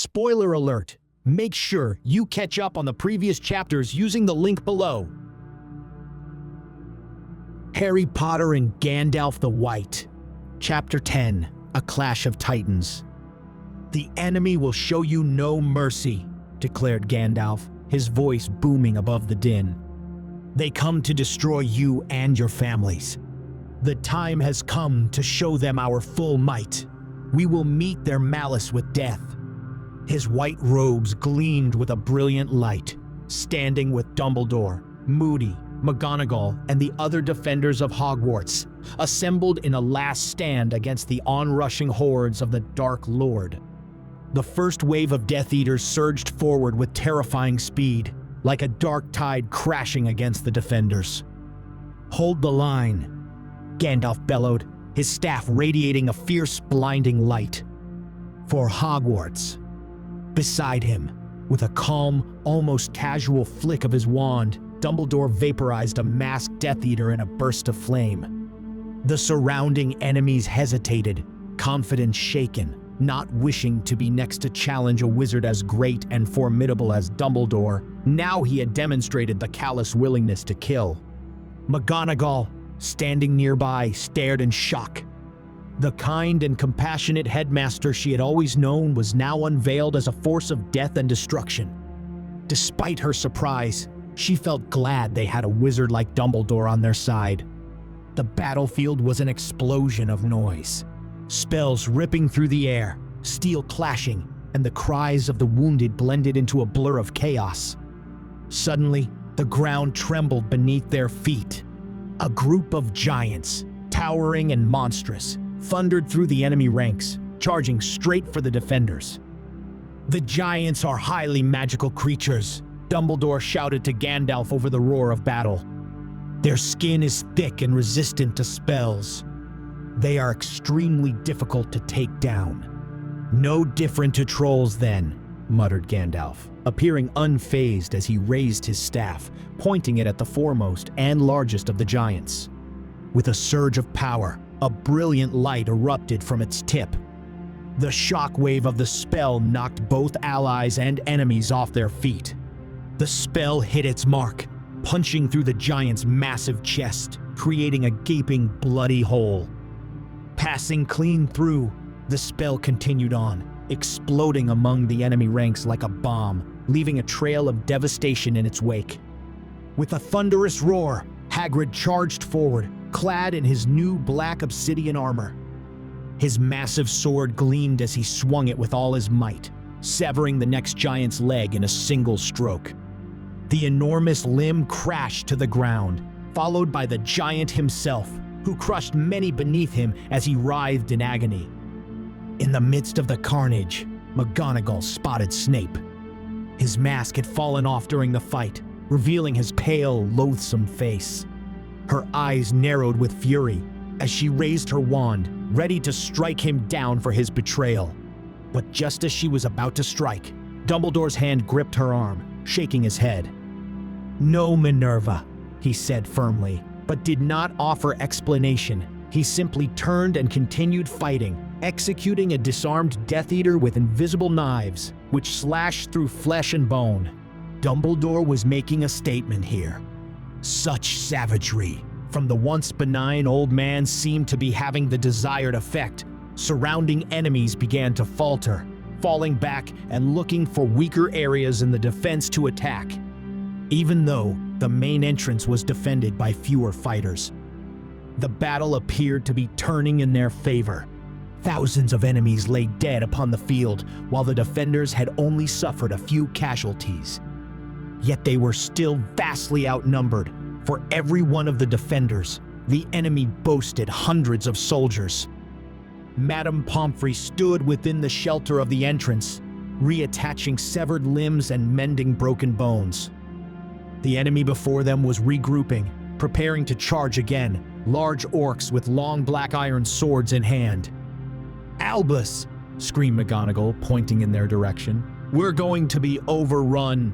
Spoiler alert! Make sure you catch up on the previous chapters using the link below. Harry Potter and Gandalf the White. Chapter 10, A Clash of Titans. "The enemy will show you no mercy," declared Gandalf, his voice booming above the din. "They come to destroy you and your families. The time has come to show them our full might. We will meet their malice with death." His white robes gleamed with a brilliant light, standing with Dumbledore, Moody, McGonagall, and the other defenders of Hogwarts, assembled in a last stand against the onrushing hordes of the Dark Lord. The first wave of Death Eaters surged forward with terrifying speed, like a dark tide crashing against the defenders. "Hold the line," Gandalf bellowed, his staff radiating a fierce, blinding light. "For Hogwarts." Beside him, with a calm, almost casual flick of his wand, Dumbledore vaporized a masked Death Eater in a burst of flame. The surrounding enemies hesitated, confidence shaken, not wishing to be next to challenge a wizard as great and formidable as Dumbledore. Now he had demonstrated the callous willingness to kill. McGonagall, standing nearby, stared in shock. The kind and compassionate headmaster she had always known was now unveiled as a force of death and destruction. Despite her surprise, she felt glad they had a wizard like Dumbledore on their side. The battlefield was an explosion of noise. Spells ripping through the air, steel clashing, and the cries of the wounded blended into a blur of chaos. Suddenly, the ground trembled beneath their feet. A group of giants, towering and monstrous, thundered through the enemy ranks, charging straight for the defenders. "The giants are highly magical creatures," Dumbledore shouted to Gandalf over the roar of battle. "Their skin is thick and resistant to spells. They are extremely difficult to take down." "No different to trolls then," muttered Gandalf, appearing unfazed as he raised his staff, pointing it at the foremost and largest of the giants. With a surge of power, a brilliant light erupted from its tip. The shockwave of the spell knocked both allies and enemies off their feet. The spell hit its mark, punching through the giant's massive chest, creating a gaping, bloody hole. Passing clean through, the spell continued on, exploding among the enemy ranks like a bomb, leaving a trail of devastation in its wake. With a thunderous roar, Hagrid charged forward, clad in his new black obsidian armor. His massive sword gleamed as he swung it with all his might, severing the next giant's leg in a single stroke. The enormous limb crashed to the ground, followed by the giant himself, who crushed many beneath him as he writhed in agony. In the midst of the carnage, McGonagall spotted Snape. His mask had fallen off during the fight, revealing his pale, loathsome face. Her eyes narrowed with fury as she raised her wand, ready to strike him down for his betrayal. But just as she was about to strike, Dumbledore's hand gripped her arm, shaking his head. "No, Minerva," he said firmly, but did not offer explanation. He simply turned and continued fighting, executing a disarmed Death Eater with invisible knives, which slashed through flesh and bone. Dumbledore was making a statement here. Such savagery from the once benign old man seemed to be having the desired effect. Surrounding enemies began to falter, falling back and looking for weaker areas in the defense to attack, even though the main entrance was defended by fewer fighters. The battle appeared to be turning in their favor. Thousands of enemies lay dead upon the field, while the defenders had only suffered a few casualties. Yet they were still vastly outnumbered. For every one of the defenders, the enemy boasted hundreds of soldiers. Madame Pomfrey stood within the shelter of the entrance, reattaching severed limbs and mending broken bones. The enemy before them was regrouping, preparing to charge again, large orcs with long black iron swords in hand. "Albus!" screamed McGonagall, pointing in their direction. "We're going to be overrun."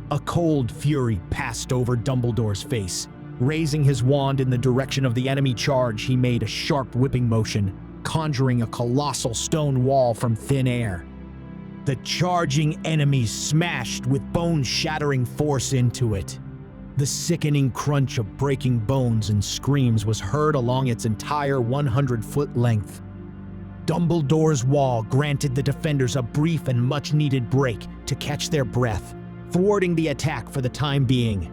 A cold fury passed over Dumbledore's face. Raising his wand in the direction of the enemy charge, he made a sharp whipping motion, conjuring a colossal stone wall from thin air. The charging enemies smashed with bone-shattering force into it. The sickening crunch of breaking bones and screams was heard along its entire 100-foot length. Dumbledore's wall granted the defenders a brief and much-needed break to catch their breath, thwarting the attack for the time being.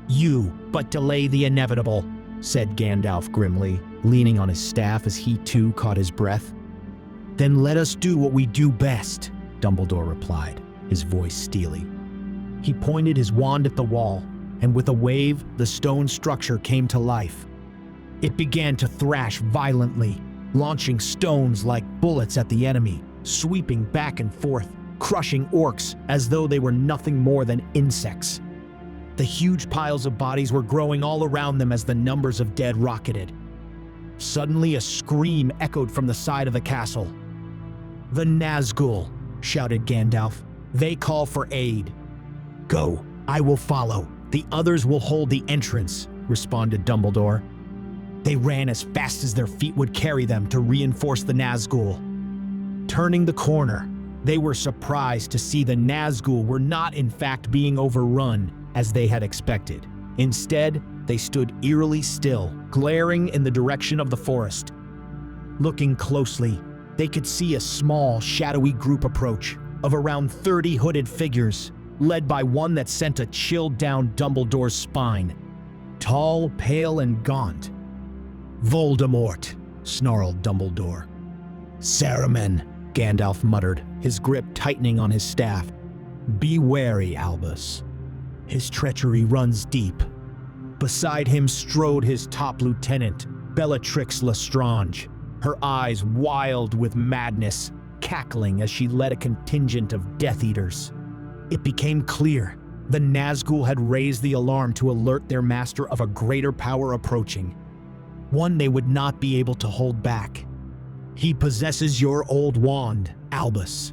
"You but delay the inevitable," said Gandalf grimly, leaning on his staff as he too caught his breath. "Then let us do what we do best," Dumbledore replied, his voice steely. He pointed his wand at the wall, and with a wave, the stone structure came to life. It began to thrash violently, launching stones like bullets at the enemy, sweeping back and forth, crushing orcs as though they were nothing more than insects. The huge piles of bodies were growing all around them as the numbers of dead rocketed. Suddenly, a scream echoed from the side of the castle. "The Nazgul!" shouted Gandalf. "They call for aid." "Go, I will follow. The others will hold the entrance," responded Dumbledore. They ran as fast as their feet would carry them to reinforce the Nazgul. Turning the corner, they were surprised to see the Nazgul were not in fact being overrun as they had expected. Instead, they stood eerily still, glaring in the direction of the forest. Looking closely, they could see a small, shadowy group approach, of around 30 hooded figures, led by one that sent a chill down Dumbledore's spine. Tall, pale, and gaunt. "Voldemort," snarled Dumbledore. "Saruman," Gandalf muttered, his grip tightening on his staff. "Be wary, Albus. His treachery runs deep." Beside him strode his top lieutenant, Bellatrix Lestrange, her eyes wild with madness, cackling as she led a contingent of Death Eaters. It became clear the Nazgul had raised the alarm to alert their master of a greater power approaching, one they would not be able to hold back. "He possesses your old wand, Albus,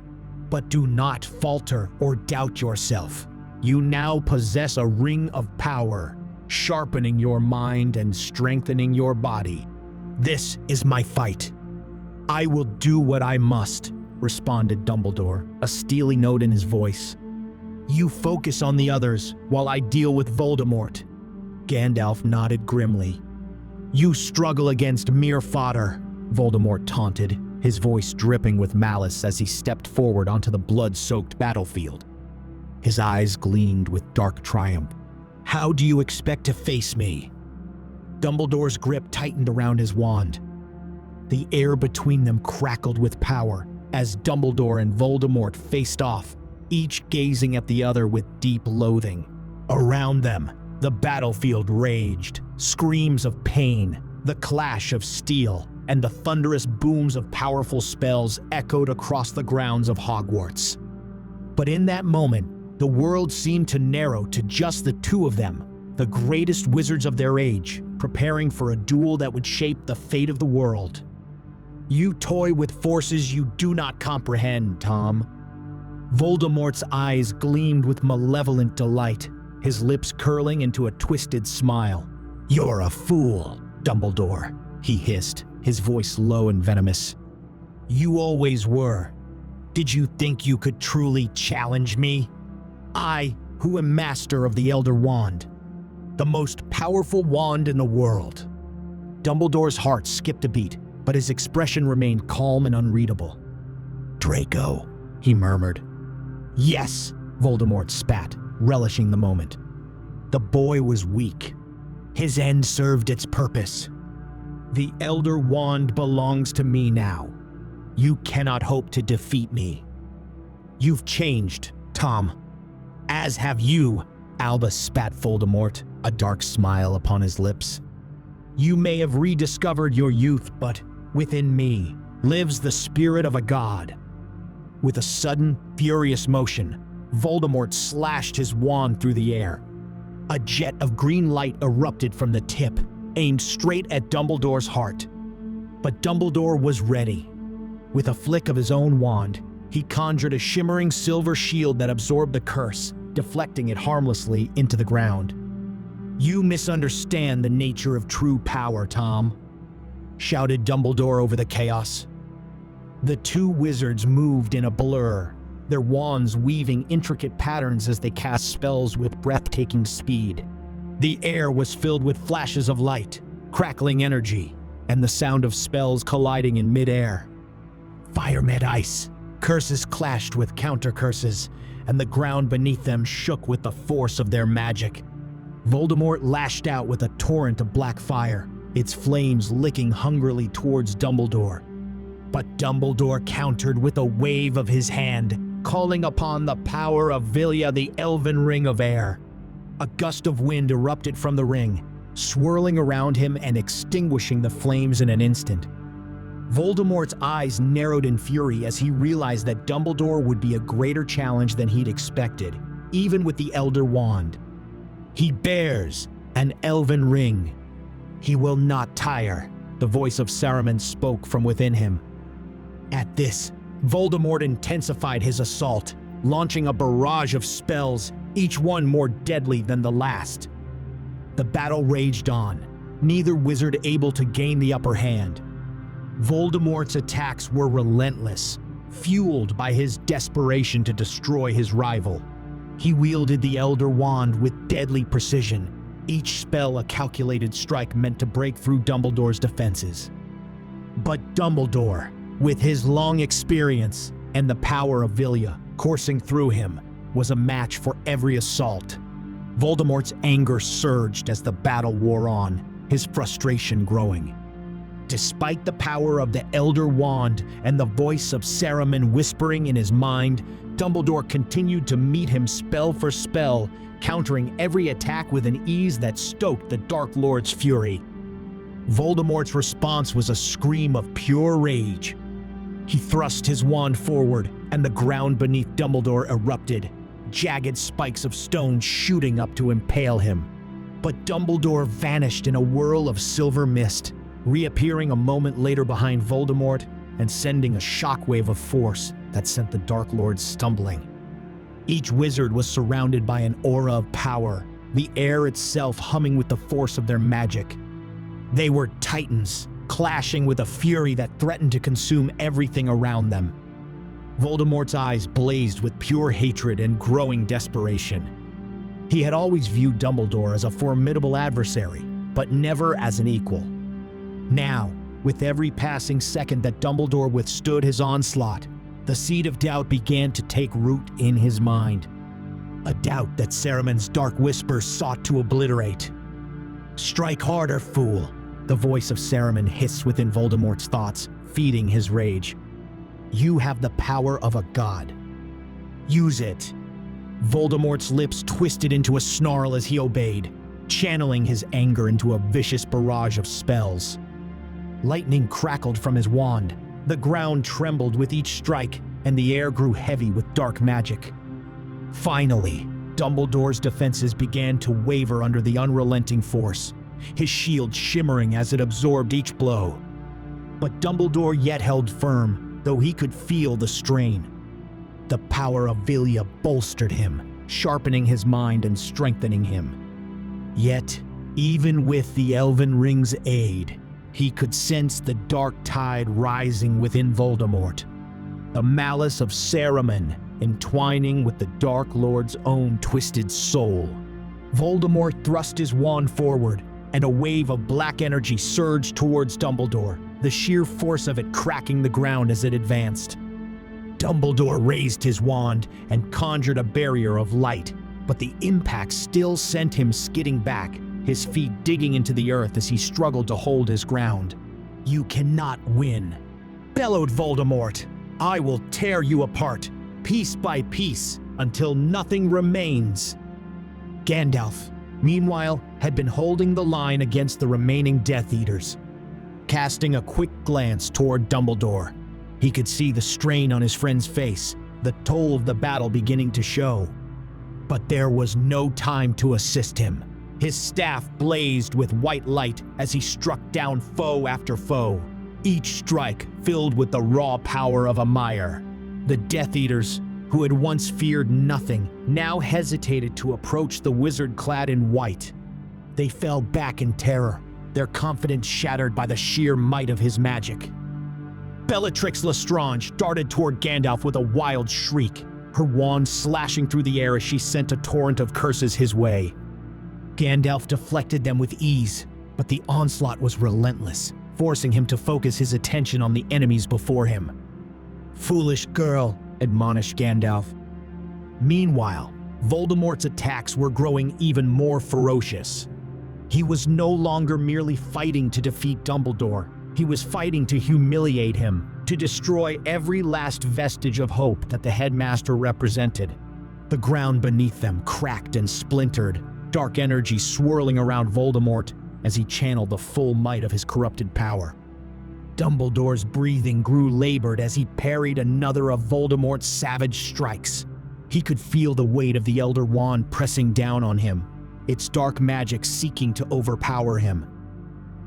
but do not falter or doubt yourself. You now possess a ring of power, sharpening your mind and strengthening your body. This is my fight. I will do what I must," responded Dumbledore, a steely note in his voice. "You focus on the others while I deal with Voldemort." Gandalf nodded grimly. "You struggle against mere fodder," Voldemort taunted, his voice dripping with malice as he stepped forward onto the blood-soaked battlefield. His eyes gleamed with dark triumph. "How do you expect to face me?" Dumbledore's grip tightened around his wand. The air between them crackled with power as Dumbledore and Voldemort faced off, each gazing at the other with deep loathing. Around them, the battlefield raged, screams of pain, the clash of steel, and the thunderous booms of powerful spells echoed across the grounds of Hogwarts. But in that moment, the world seemed to narrow to just the two of them, the greatest wizards of their age, preparing for a duel that would shape the fate of the world. "You toy with forces you do not comprehend, Tom." Voldemort's eyes gleamed with malevolent delight, his lips curling into a twisted smile. "You're a fool, Dumbledore," he hissed, his voice low and venomous. "You always were. Did you think you could truly challenge me? I, who am master of the Elder Wand, the most powerful wand in the world." Dumbledore's heart skipped a beat, but his expression remained calm and unreadable. "Draco," he murmured. "Yes," Voldemort spat, relishing the moment. The boy was weak. His end served its purpose. "The Elder Wand belongs to me now. You cannot hope to defeat me." "You've changed, Tom." "As have you," Albus spat Voldemort, a dark smile upon his lips. "You may have rediscovered your youth, but within me lives the spirit of a god." With a sudden, furious motion, Voldemort slashed his wand through the air. A jet of green light erupted from the tip, aimed straight at Dumbledore's heart. But Dumbledore was ready. With a flick of his own wand, he conjured a shimmering silver shield that absorbed the curse, deflecting it harmlessly into the ground. "You misunderstand the nature of true power, Tom," shouted Dumbledore over the chaos. The two wizards moved in a blur, their wands weaving intricate patterns as they cast spells with breathtaking speed. The air was filled with flashes of light, crackling energy, and the sound of spells colliding in midair. Fire met ice. Curses clashed with counter-curses, and the ground beneath them shook with the force of their magic. Voldemort lashed out with a torrent of black fire, its flames licking hungrily towards Dumbledore. But Dumbledore countered with a wave of his hand, calling upon the power of Vilya, the elven ring of air. A gust of wind erupted from the ring, swirling around him and extinguishing the flames in an instant. Voldemort's eyes narrowed in fury as he realized that Dumbledore would be a greater challenge than he'd expected, even with the Elder Wand. He bears an elven ring. He will not tire, the voice of Saruman spoke from within him. At this, Voldemort intensified his assault, launching a barrage of spells, each one more deadly than the last. The battle raged on, neither wizard able to gain the upper hand. Voldemort's attacks were relentless, fueled by his desperation to destroy his rival. He wielded the Elder Wand with deadly precision, each spell a calculated strike meant to break through Dumbledore's defenses. But Dumbledore, with his long experience and the power of Vilya coursing through him, was a match for every assault. Voldemort's anger surged as the battle wore on, his frustration growing. Despite the power of the Elder Wand and the voice of Saruman whispering in his mind, Dumbledore continued to meet him spell for spell, countering every attack with an ease that stoked the Dark Lord's fury. Voldemort's response was a scream of pure rage. He thrust his wand forward, and the ground beneath Dumbledore erupted, jagged spikes of stone shooting up to impale him. But Dumbledore vanished in a whirl of silver mist, reappearing a moment later behind Voldemort and sending a shockwave of force that sent the Dark Lord stumbling. Each wizard was surrounded by an aura of power, the air itself humming with the force of their magic. They were titans, clashing with a fury that threatened to consume everything around them. Voldemort's eyes blazed with pure hatred and growing desperation. He had always viewed Dumbledore as a formidable adversary, but never as an equal. Now, with every passing second that Dumbledore withstood his onslaught, the seed of doubt began to take root in his mind. A doubt that Saruman's dark whisper sought to obliterate. "Strike harder, fool," the voice of Saruman hissed within Voldemort's thoughts, feeding his rage. "You have the power of a god. Use it." Voldemort's lips twisted into a snarl as he obeyed, channeling his anger into a vicious barrage of spells. Lightning crackled from his wand, the ground trembled with each strike, and the air grew heavy with dark magic. Finally, Dumbledore's defenses began to waver under the unrelenting force, his shield shimmering as it absorbed each blow. But Dumbledore yet held firm, though he could feel the strain. The power of Vilya bolstered him, sharpening his mind and strengthening him. Yet, even with the Elven Ring's aid, he could sense the dark tide rising within Voldemort, the malice of Saruman entwining with the Dark Lord's own twisted soul. Voldemort thrust his wand forward, and a wave of black energy surged towards Dumbledore, the sheer force of it cracking the ground as it advanced. Dumbledore raised his wand and conjured a barrier of light, but the impact still sent him skidding back, his feet digging into the earth as he struggled to hold his ground. "You cannot win," bellowed Voldemort. "I will tear you apart, piece by piece, until nothing remains." Gandalf, meanwhile, had been holding the line against the remaining Death Eaters. Casting a quick glance toward Dumbledore, he could see the strain on his friend's face, the toll of the battle beginning to show. But there was no time to assist him. His staff blazed with white light as he struck down foe after foe, each strike filled with the raw power of a mire. The Death Eaters, who had once feared nothing, now hesitated to approach the wizard clad in white. They fell back in terror, their confidence shattered by the sheer might of his magic. Bellatrix Lestrange darted toward Gandalf with a wild shriek, her wand slashing through the air as she sent a torrent of curses his way. Gandalf deflected them with ease, but the onslaught was relentless, forcing him to focus his attention on the enemies before him. "Foolish girl," admonished Gandalf. Meanwhile, Voldemort's attacks were growing even more ferocious. He was no longer merely fighting to defeat Dumbledore. He was fighting to humiliate him, to destroy every last vestige of hope that the headmaster represented. The ground beneath them cracked and splintered, dark energy swirling around Voldemort as he channeled the full might of his corrupted power. Dumbledore's breathing grew labored as he parried another of Voldemort's savage strikes. He could feel the weight of the Elder Wand pressing down on him, its dark magic seeking to overpower him.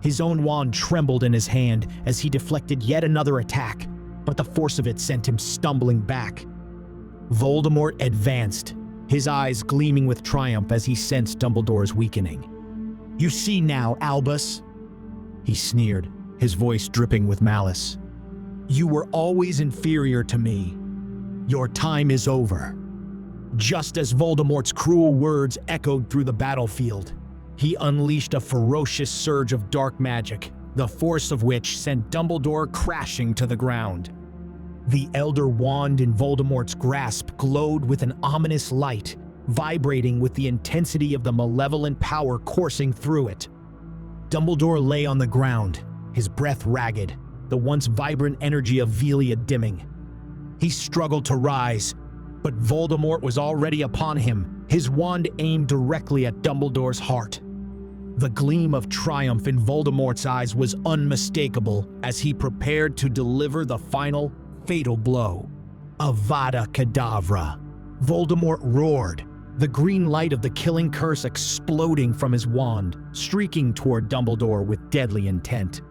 His own wand trembled in his hand as he deflected yet another attack, but the force of it sent him stumbling back. Voldemort advanced, his eyes gleaming with triumph as he sensed Dumbledore's weakening. "You see now, Albus," he sneered, his voice dripping with malice. "You were always inferior to me. Your time is over." Just as Voldemort's cruel words echoed through the battlefield, he unleashed a ferocious surge of dark magic, the force of which sent Dumbledore crashing to the ground. The Elder Wand in Voldemort's grasp glowed with an ominous light, vibrating with the intensity of the malevolent power coursing through it. Dumbledore lay on the ground, his breath ragged, the once vibrant energy of Velia dimming. He struggled to rise, but Voldemort was already upon him, his wand aimed directly at Dumbledore's heart. The gleam of triumph in Voldemort's eyes was unmistakable as he prepared to deliver the final, fatal blow. Avada Kedavra! Voldemort roared, the green light of the killing curse exploding from his wand, streaking toward Dumbledore with deadly intent.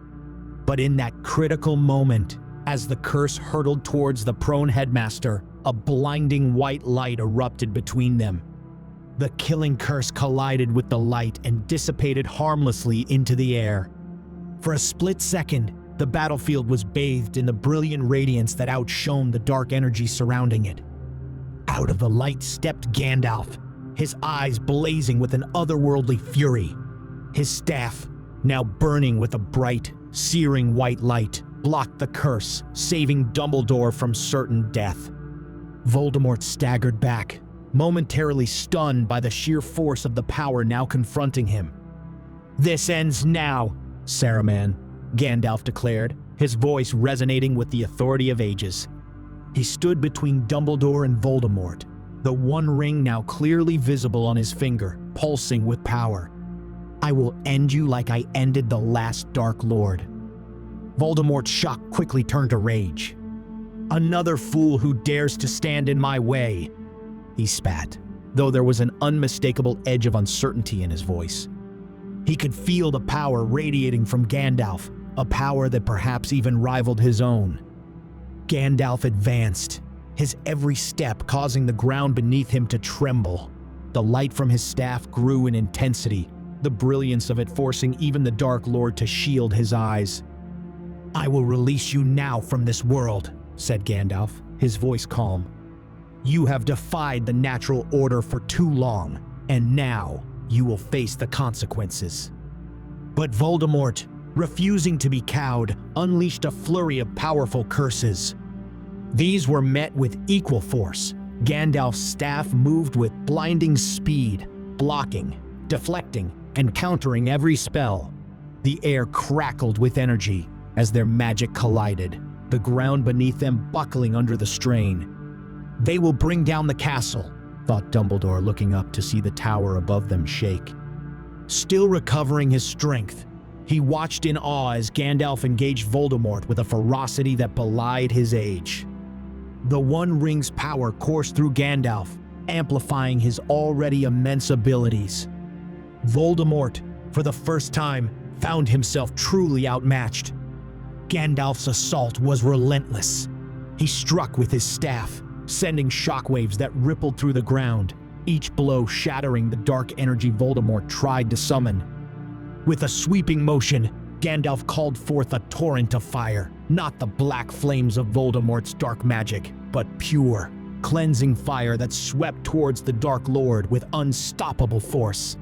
But in that critical moment, as the curse hurtled towards the prone headmaster, a blinding white light erupted between them. The killing curse collided with the light and dissipated harmlessly into the air. For a split second, the battlefield was bathed in the brilliant radiance that outshone the dark energy surrounding it. Out of the light stepped Gandalf, his eyes blazing with an otherworldly fury. His staff, now burning with a bright, searing white light, blocked the curse, saving Dumbledore from certain death. Voldemort staggered back, momentarily stunned by the sheer force of the power now confronting him. "This ends now, Saruman," Gandalf declared, his voice resonating with the authority of ages. He stood between Dumbledore and Voldemort, the one ring now clearly visible on his finger, pulsing with power. "I will end you like I ended the last Dark Lord." Voldemort's shock quickly turned to rage. "Another fool who dares to stand in my way," he spat, though there was an unmistakable edge of uncertainty in his voice. He could feel the power radiating from Gandalf, a power that perhaps even rivaled his own. Gandalf advanced, his every step causing the ground beneath him to tremble. The light from his staff grew in intensity, the brilliance of it forcing even the Dark Lord to shield his eyes. "I will release you now from this world," said Gandalf, his voice calm. "You have defied the natural order for too long, and now you will face the consequences." But Voldemort, refusing to be cowed, unleashed a flurry of powerful curses. These were met with equal force. Gandalf's staff moved with blinding speed, blocking, deflecting, and countering every spell. The air crackled with energy as their magic collided, the ground beneath them buckling under the strain. "They will bring down the castle," thought Dumbledore, looking up to see the tower above them shake. Still recovering his strength, he watched in awe as Gandalf engaged Voldemort with a ferocity that belied his age. The One Ring's power coursed through Gandalf, amplifying his already immense abilities. Voldemort, for the first time, found himself truly outmatched. Gandalf's assault was relentless. He struck with his staff, sending shockwaves that rippled through the ground, each blow shattering the dark energy Voldemort tried to summon. With a sweeping motion, Gandalf called forth a torrent of fire, not the black flames of Voldemort's dark magic, but pure, cleansing fire that swept towards the Dark Lord with unstoppable force.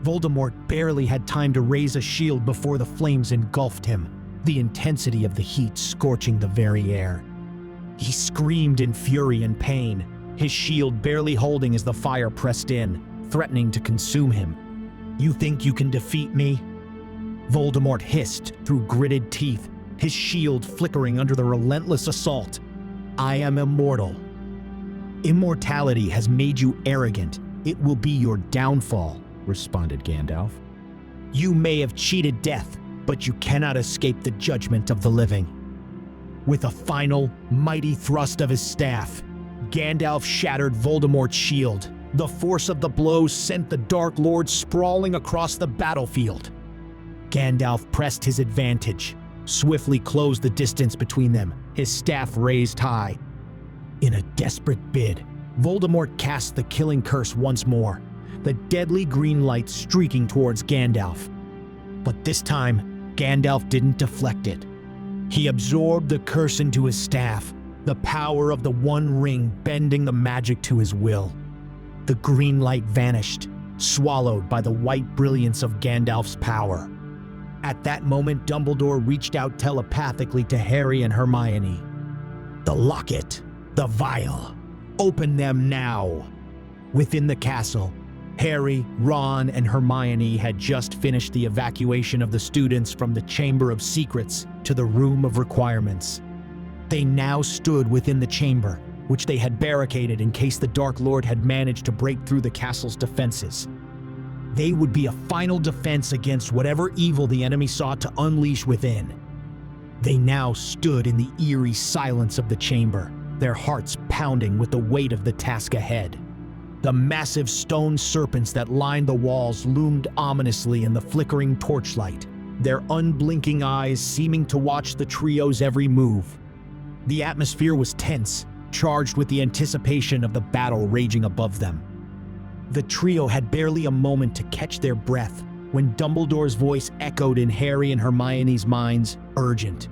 Voldemort barely had time to raise a shield before the flames engulfed him, the intensity of the heat scorching the very air. He screamed in fury and pain, his shield barely holding as the fire pressed in, threatening to consume him. "You think you can defeat me?" Voldemort hissed through gritted teeth, his shield flickering under the relentless assault. "I am immortal." "Immortality has made you arrogant. It will be your downfall," responded Gandalf. "You may have cheated death, but you cannot escape the judgment of the living." With a final, mighty thrust of his staff, Gandalf shattered Voldemort's shield. The force of the blow sent the Dark Lord sprawling across the battlefield. Gandalf pressed his advantage, swiftly closed the distance between them, his staff raised high. In a desperate bid, Voldemort cast the killing curse once more, the deadly green light streaking towards Gandalf. But this time, Gandalf didn't deflect it. He absorbed the curse into his staff, the power of the One Ring bending the magic to his will. The green light vanished, swallowed by the white brilliance of Gandalf's power. At that moment, Dumbledore reached out telepathically to Harry and Hermione. "The locket, the vial, open them now." Within the castle, Harry, Ron, and Hermione had just finished the evacuation of the students from the Chamber of Secrets to the Room of Requirements. They now stood within the chamber, which they had barricaded in case the Dark Lord had managed to break through the castle's defenses. They would be a final defense against whatever evil the enemy sought to unleash within. They now stood in the eerie silence of the chamber, their hearts pounding with the weight of the task ahead. The massive stone serpents that lined the walls loomed ominously in the flickering torchlight, their unblinking eyes seeming to watch the trio's every move. The atmosphere was tense, charged with the anticipation of the battle raging above them. The trio had barely a moment to catch their breath when Dumbledore's voice echoed in Harry and Hermione's minds, urgent.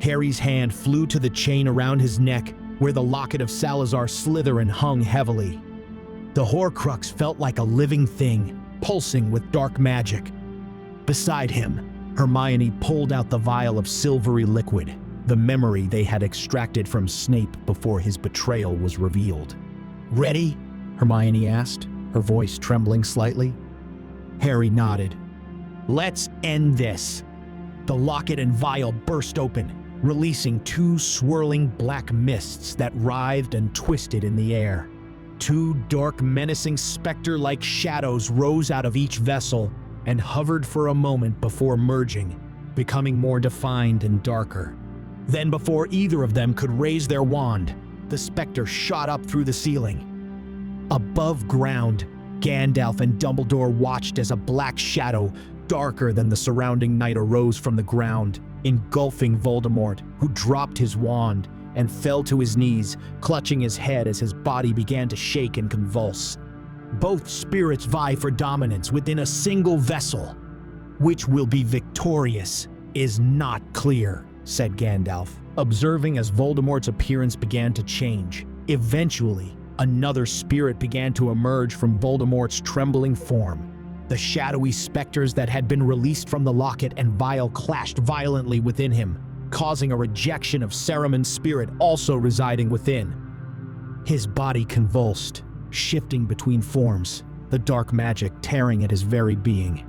Harry's hand flew to the chain around his neck, where the locket of Salazar Slytherin hung heavily. The Horcrux felt like a living thing, pulsing with dark magic. Beside him, Hermione pulled out the vial of silvery liquid, the memory they had extracted from Snape before his betrayal was revealed. "Ready?" Hermione asked, her voice trembling slightly. Harry nodded. "Let's end this." The locket and vial burst open, releasing two swirling black mists that writhed and twisted in the air. Two dark, menacing specter-like shadows rose out of each vessel and hovered for a moment before merging, becoming more defined and darker. Then, before either of them could raise their wand, the specter shot up through the ceiling. Above ground, Gandalf and Dumbledore watched as a black shadow, darker than the surrounding night, arose from the ground, engulfing Voldemort, who dropped his wand and fell to his knees, clutching his head as his body began to shake and convulse. Both spirits vie for dominance within a single vessel. Which will be victorious is not clear, said Gandalf, observing as Voldemort's appearance began to change. Eventually, another spirit began to emerge from Voldemort's trembling form. The shadowy specters that had been released from the locket and vial clashed violently within him, causing a rejection of Saruman's spirit also residing within. His body convulsed, shifting between forms, the dark magic tearing at his very being.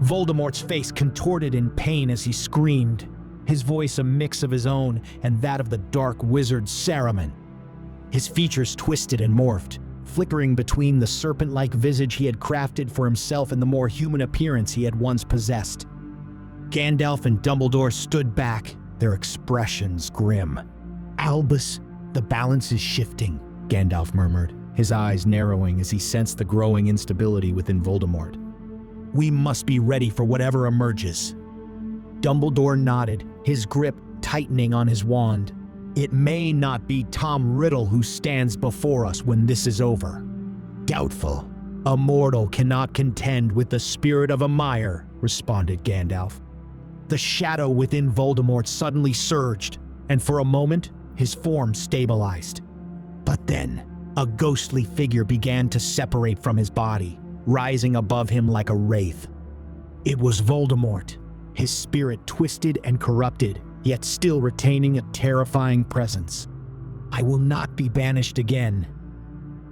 Voldemort's face contorted in pain as he screamed, his voice a mix of his own and that of the dark wizard Saruman. His features twisted and morphed, flickering between the serpent-like visage he had crafted for himself and the more human appearance he had once possessed. Gandalf and Dumbledore stood back, their expressions grim. "Albus, the balance is shifting," Gandalf murmured, his eyes narrowing as he sensed the growing instability within Voldemort. "We must be ready for whatever emerges." Dumbledore nodded, his grip tightening on his wand. "It may not be Tom Riddle who stands before us when this is over." "Doubtful. A mortal cannot contend with the spirit of a mire," responded Gandalf. The shadow within Voldemort suddenly surged, and for a moment, his form stabilized. But then, a ghostly figure began to separate from his body, rising above him like a wraith. It was Voldemort, his spirit twisted and corrupted, yet still retaining a terrifying presence. "I will not be banished again."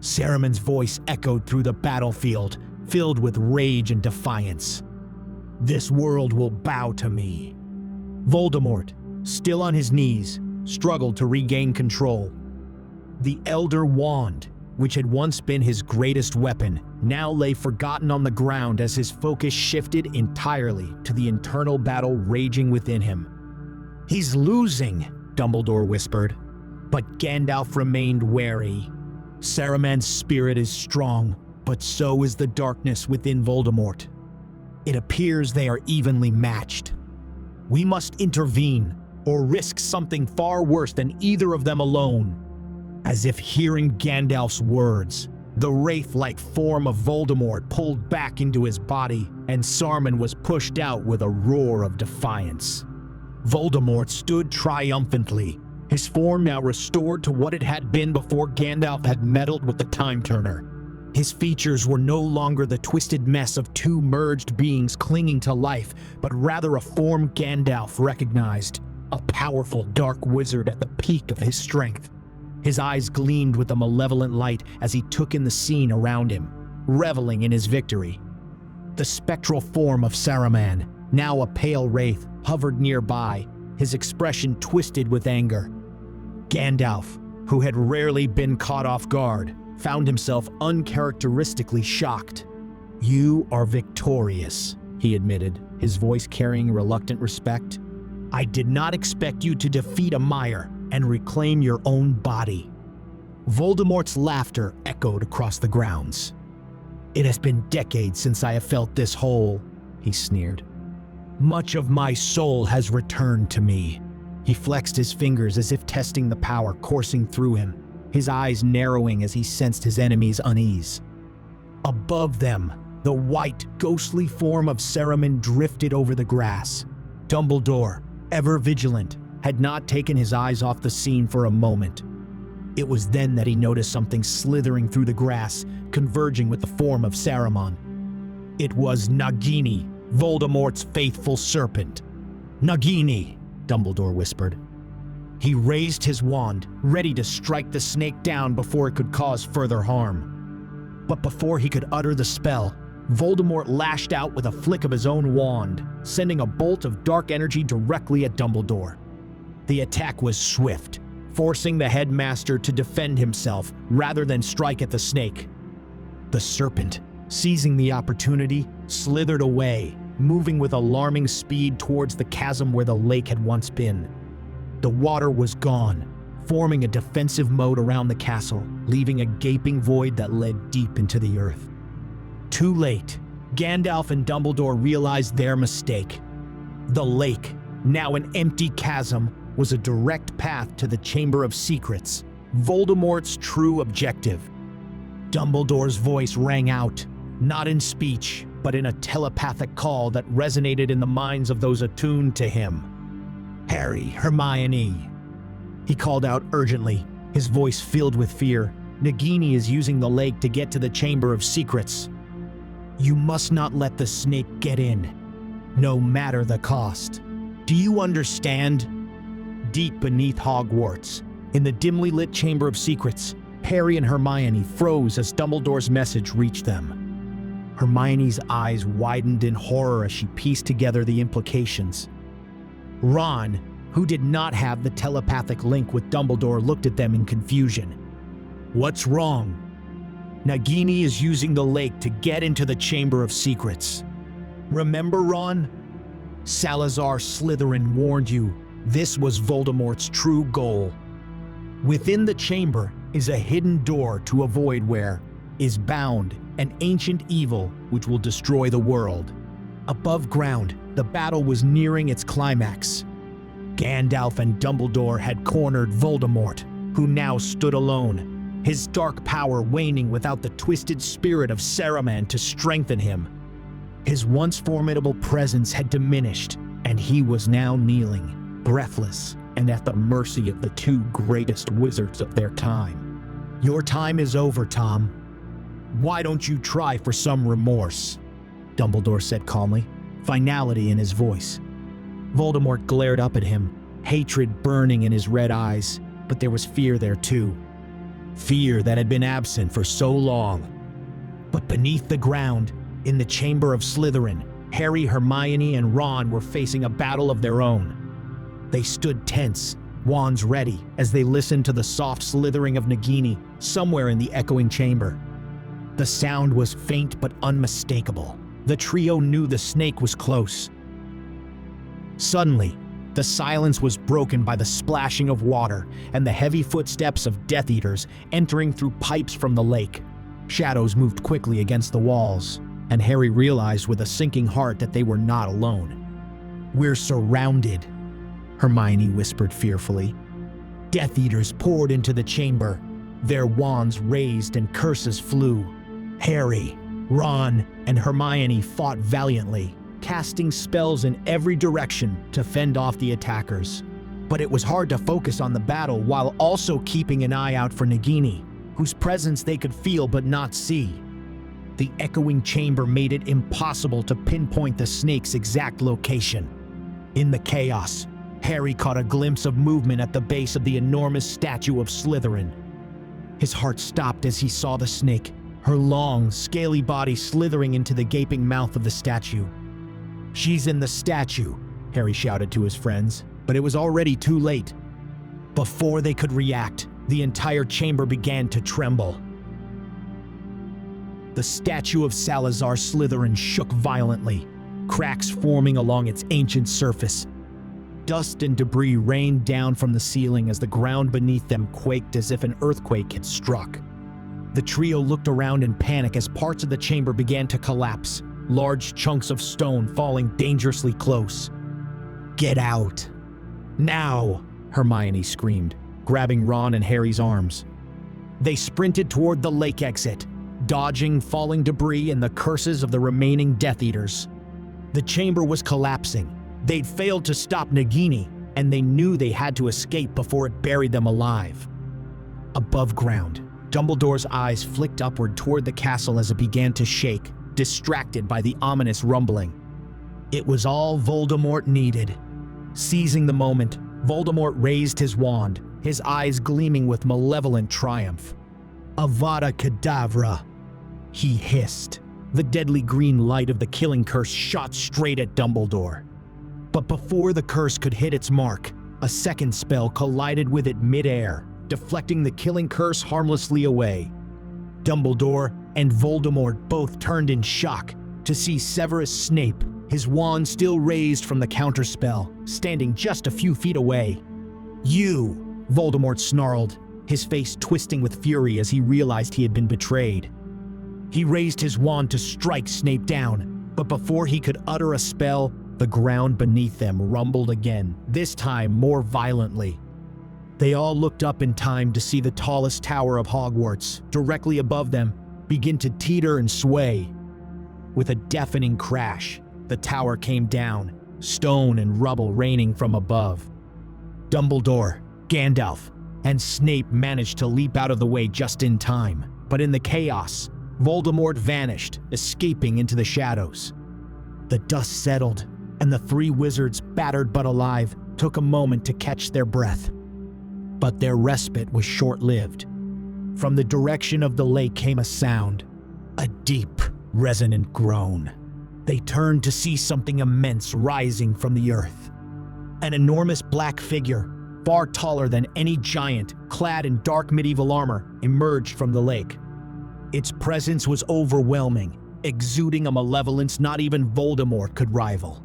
Saruman's voice echoed through the battlefield, filled with rage and defiance. "This world will bow to me." Voldemort, still on his knees, struggled to regain control. The Elder Wand, which had once been his greatest weapon, now lay forgotten on the ground as his focus shifted entirely to the internal battle raging within him. "He's losing," Dumbledore whispered. But Gandalf remained wary. Saruman's spirit is strong, but so is the darkness within Voldemort. It appears they are evenly matched. We must intervene, or risk something far worse than either of them alone. As if hearing Gandalf's words, the wraith-like form of Voldemort pulled back into his body, and Saruman was pushed out with a roar of defiance. Voldemort stood triumphantly, his form now restored to what it had been before Gandalf had meddled with the Time Turner. His features were no longer the twisted mess of two merged beings clinging to life, but rather a form Gandalf recognized, a powerful dark wizard at the peak of his strength. His eyes gleamed with a malevolent light as he took in the scene around him, reveling in his victory. The spectral form of Saruman, now a pale wraith, hovered nearby, his expression twisted with anger. Gandalf, who had rarely been caught off guard, found himself uncharacteristically shocked. "You are victorious," he admitted, his voice carrying reluctant respect. "I did not expect you to defeat a mire and reclaim your own body." Voldemort's laughter echoed across the grounds. "It has been decades since I have felt this whole," he sneered. "Much of my soul has returned to me." He flexed his fingers as if testing the power coursing through him, his eyes narrowing as he sensed his enemy's unease. Above them, the white, ghostly form of Saruman drifted over the grass. Dumbledore, ever vigilant, had not taken his eyes off the scene for a moment. It was then that he noticed something slithering through the grass, converging with the form of Saruman. It was Nagini, Voldemort's faithful serpent. "Nagini," Dumbledore whispered. He raised his wand, ready to strike the snake down before it could cause further harm. But before he could utter the spell, Voldemort lashed out with a flick of his own wand, sending a bolt of dark energy directly at Dumbledore. The attack was swift, forcing the headmaster to defend himself rather than strike at the snake. The serpent, seizing the opportunity, slithered away, moving with alarming speed towards the chasm where the lake had once been. The water was gone, forming a defensive moat around the castle, leaving a gaping void that led deep into the earth. Too late, Gandalf and Dumbledore realized their mistake. The lake, now an empty chasm, was a direct path to the Chamber of Secrets, Voldemort's true objective. Dumbledore's voice rang out, not in speech, but in a telepathic call that resonated in the minds of those attuned to him. "Harry, Hermione," he called out urgently, his voice filled with fear. "Nagini is using the lake to get to the Chamber of Secrets. You must not let the snake get in, no matter the cost. Do you understand?" Deep beneath Hogwarts, in the dimly lit Chamber of Secrets, Harry and Hermione froze as Dumbledore's message reached them. Hermione's eyes widened in horror as she pieced together the implications. Ron, who did not have the telepathic link with Dumbledore, looked at them in confusion. "What's wrong?" "Nagini is using the lake to get into the Chamber of Secrets. Remember, Ron? Salazar Slytherin warned you this was Voldemort's true goal. Within the chamber is a hidden door to avoid where is bound an ancient evil which will destroy the world. Above ground, the battle was nearing its climax. Gandalf and Dumbledore had cornered Voldemort, who now stood alone, his dark power waning without the twisted spirit of Saruman to strengthen him. His once formidable presence had diminished, and he was now kneeling, breathless, and at the mercy of the two greatest wizards of their time. Your time is over, Tom. Why don't you try for some remorse? Dumbledore said calmly, finality in his voice. Voldemort glared up at him, hatred burning in his red eyes, but there was fear there too. Fear that had been absent for so long. But beneath the ground, in the chamber of Slytherin, Harry, Hermione, and Ron were facing a battle of their own. They stood tense, wands ready, as they listened to the soft slithering of Nagini somewhere in the echoing chamber. The sound was faint but unmistakable. The trio knew the snake was close. Suddenly, the silence was broken by the splashing of water and the heavy footsteps of Death Eaters entering through pipes from the lake. Shadows moved quickly against the walls, and Harry realized with a sinking heart that they were not alone. "We're surrounded," Hermione whispered fearfully. Death Eaters poured into the chamber, their wands raised and curses flew. Harry, Ron, and Hermione fought valiantly, casting spells in every direction to fend off the attackers. But it was hard to focus on the battle while also keeping an eye out for Nagini, whose presence they could feel but not see. The echoing chamber made it impossible to pinpoint the snake's exact location. In the chaos, Harry caught a glimpse of movement at the base of the enormous statue of Slytherin. His heart stopped as he saw the snake, her long, scaly body slithering into the gaping mouth of the statue. "She's in the statue," Harry shouted to his friends, but it was already too late. Before they could react, the entire chamber began to tremble. The statue of Salazar Slytherin shook violently, cracks forming along its ancient surface. Dust and debris rained down from the ceiling as the ground beneath them quaked as if an earthquake had struck. The trio looked around in panic as parts of the chamber began to collapse, large chunks of stone falling dangerously close. "Get out! Now!" Hermione screamed, grabbing Ron and Harry's arms. They sprinted toward the lake exit, dodging falling debris and the curses of the remaining Death Eaters. The chamber was collapsing. They'd failed to stop Nagini, and they knew they had to escape before it buried them alive. Above ground, Dumbledore's eyes flicked upward toward the castle as it began to shake, distracted by the ominous rumbling. It was all Voldemort needed. Seizing the moment, Voldemort raised his wand, his eyes gleaming with malevolent triumph. "Avada Kedavra," he hissed. The deadly green light of the killing curse shot straight at Dumbledore. But before the curse could hit its mark, a second spell collided with it mid-air, deflecting the killing curse harmlessly away. Dumbledore and Voldemort both turned in shock to see Severus Snape, his wand still raised from the counterspell, standing just a few feet away. "You!" Voldemort snarled, his face twisting with fury as he realized he had been betrayed. He raised his wand to strike Snape down, but before he could utter a spell, the ground beneath them rumbled again, this time more violently. They all looked up in time to see the tallest tower of Hogwarts, directly above them, begin to teeter and sway. With a deafening crash, the tower came down, stone and rubble raining from above. Dumbledore, Gandalf, and Snape managed to leap out of the way just in time, but in the chaos, Voldemort vanished, escaping into the shadows. The dust settled, and the three wizards, battered but alive, took a moment to catch their breath. But their respite was short-lived. From the direction of the lake came a sound, a deep, resonant groan. They turned to see something immense rising from the earth. An enormous black figure, far taller than any giant, clad in dark medieval armor, emerged from the lake. Its presence was overwhelming, exuding a malevolence not even Voldemort could rival.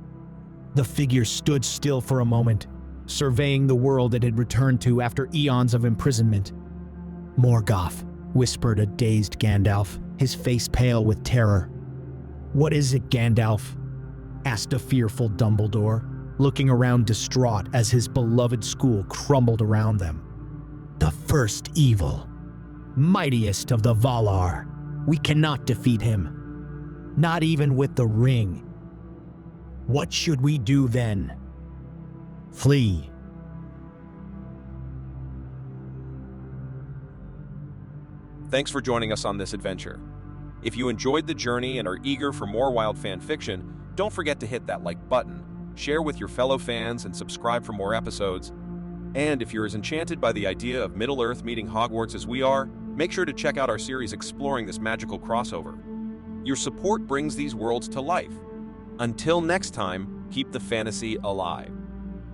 The figure stood still for a moment, surveying the world it had returned to after eons of imprisonment. "Morgoth," whispered a dazed Gandalf, his face pale with terror. "What is it, Gandalf?" asked a fearful Dumbledore, looking around distraught as his beloved school crumbled around them. "The first evil, mightiest of the Valar. We cannot defeat him, not even with the ring. What should we do then?" "Flee." Thanks for joining us on this adventure. If you enjoyed the journey and are eager for more wild fan fiction, don't forget to hit that like button, share with your fellow fans, and subscribe for more episodes. And if you're as enchanted by the idea of Middle-earth meeting Hogwarts as we are, make sure to check out our series exploring this magical crossover. Your support brings these worlds to life. Until next time, keep the fantasy alive.